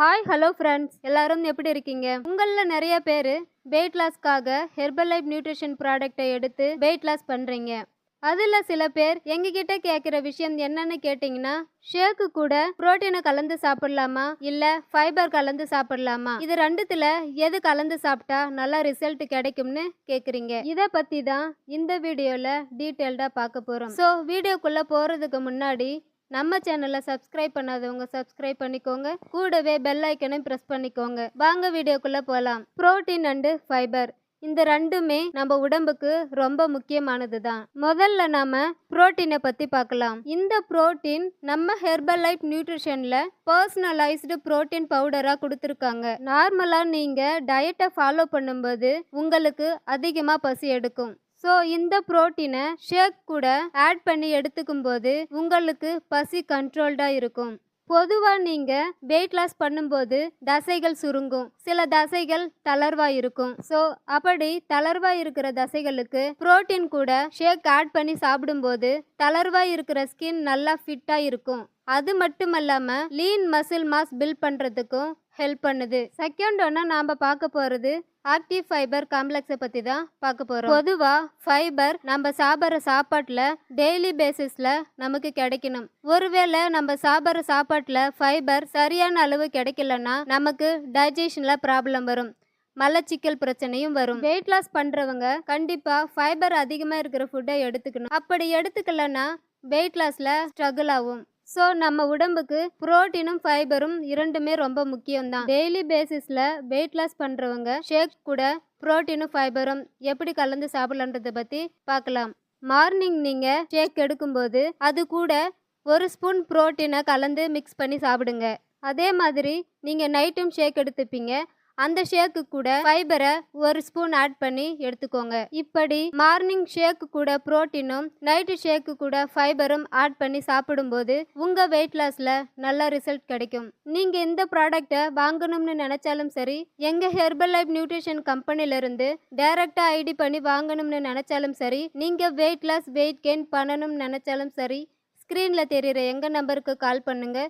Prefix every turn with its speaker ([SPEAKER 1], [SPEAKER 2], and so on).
[SPEAKER 1] Hi hello friends, எல்லாரும் எப்படி இருக்கீங்க? உங்களில் நிறைய பேர் வெயிட் லாஸ்க்காக ஹெர்பல் நியூட்ரிஷன் ப்ராடக்டை எடுத்து வெயிட் லாஸ் பண்ணுறீங்க. அதில் சில பேர் எங்ககிட்ட கேட்குற விஷயம் என்னன்னு கேட்டிங்கன்னா, ஷேக்கு கூட புரோட்டீனை கலந்து சாப்பிடலாமா இல்லை ஃபைபர் கலந்து சாப்பிடலாமா, இது ரெண்டுத்துல எது கலந்து சாப்பிட்டா நல்ல ரிசல்ட் கிடைக்கும்னு கேட்குறீங்க. இதை பற்றி தான் இந்த வீடியோவில் டீட்டெயில்டாக பார்க்க போகிறோம். ஸோ வீடியோக்குள்ளே போகிறதுக்கு முன்னாடி நம்ம சேனலை சப்ஸ்கிரைப் பண்ணாதவங்க சப்ஸ்கிரைப் பண்ணிக்கோங்க, கூடவே பெல் ஐக்கனையும் ப்ரெஸ் பண்ணிக்கோங்க. வாங்க வீடியோக்குள்ளே போகலாம். புரோட்டீன் அண்டு ஃபைபர் இந்த ரெண்டுமே நம்ம உடம்புக்கு ரொம்ப முக்கியமானது தான். முதல்ல நாம புரோட்டீனை பத்தி பார்க்கலாம். இந்த புரோட்டீன் நம்ம ஹெர்பல் லைஃப் நியூட்ரிஷன்ல பர்சனலைஸ்டு புரோட்டீன் பவுடரா கொடுத்துருக்காங்க. நார்மலா நீங்க டயட்டை ஃபாலோ பண்ணும்போது உங்களுக்கு அதிகமா பசி எடுக்கும். ஸோ இந்த புரோட்டீனை ஷேக் கூட ஆட் பண்ணி எடுத்துக்கும் போது உங்களுக்கு பசி கண்ட்ரோல்டாக இருக்கும். பொதுவாக நீங்கள் வெயிட் லாஸ் பண்ணும்போது தசைகள் சுருங்கும், சில தசைகள் தளர்வாக இருக்கும். ஸோ அப்படி தளர்வாக இருக்கிற தசைகளுக்கு புரோட்டீன் கூட ஷேக் ஆட் பண்ணி சாப்பிடும்போது தளர்வாக இருக்கிற ஸ்கின் நல்லா ஃபிட்டாக இருக்கும். அது மட்டும் இல்லாமல் லீன் மசில் மாஸ் பில்ட் பண்ணுறதுக்கும் ஹெல்ப் பண்ணுது. செகண்ட் ஒன்று நாம் பார்க்க போகிறது ஆக்டிவ் ஃபைபர் காம்ப்ளெக்ஸை பற்றி தான் பார்க்க போகிறோம். பொதுவாக ஃபைபர் நம்ம சாப்பிட்ற சாப்பாட்டில் டெய்லி பேசிஸில் நமக்கு கிடைக்கணும். ஒருவேளை நம்ம சாப்பிட்ற சாப்பாட்டில் ஃபைபர் சரியான அளவு கிடைக்கலன்னா நமக்கு டைஜஷனில் ப்ராப்ளம் வரும், மலச்சிக்கல் பிரச்சனையும் வரும். வெயிட் லாஸ் பண்ணுறவங்க கண்டிப்பாக ஃபைபர் அதிகமாக இருக்கிற ஃபுட்டை எடுத்துக்கணும். அப்படி எடுத்துக்கலன்னா வெயிட் லாஸில் ஸ்ட்ரகிள் ஆகும். ஸோ நம்ம உடம்புக்கு புரோட்டீனும் ஃபைபரும் இரண்டுமே ரொம்ப முக்கியம்தான். டெய்லி பேசிஸில் வெயிட் லாஸ் பண்ணுறவங்க ஷேக் கூட புரோட்டீனும் ஃபைபரும் எப்படி கலந்து சாப்பிடலான்றதை பற்றி பார்க்கலாம். மார்னிங் நீங்கள் ஷேக் எடுக்கும்போது அது கூட 1 ஸ்பூன் புரோட்டீனை கலந்து மிக்ஸ் பண்ணி சாப்பிடுங்க. அதே மாதிரி நீங்கள் நைட்டும் ஷேக் எடுத்துப்பீங்க, அந்த ஷேக்கு கூட ஃபைபரை 1 ஸ்பூன் ஆட் பண்ணி எடுத்துக்கோங்க. இப்படி மார்னிங் ஷேக்கு கூட புரோட்டீனும் நைட்டு ஷேக்கு கூட ஃபைபரும் ஆட் பண்ணி சாப்பிடும்போது உங்க வெயிட் லாஸ்ல நல்ல ரிசல்ட் கிடைக்கும். நீங்க இந்த ப்ராடக்டை வாங்கணும்னு நினைச்சாலும் சரி, எங்க ஹெர்பல் லைஃப் நியூட்ரிஷன் கம்பெனில இருந்து டைரக்டா ஐடி பண்ணி வாங்கணும்னு நினைச்சாலும் சரி, நீங்க வெயிட் லாஸ் வெயிட் கெயின் பண்ணணும்னு நினைச்சாலும் சரி, ஸ்கிரீன்ல தெரியுற எங்க நம்பருக்கு கால் பண்ணுங்க.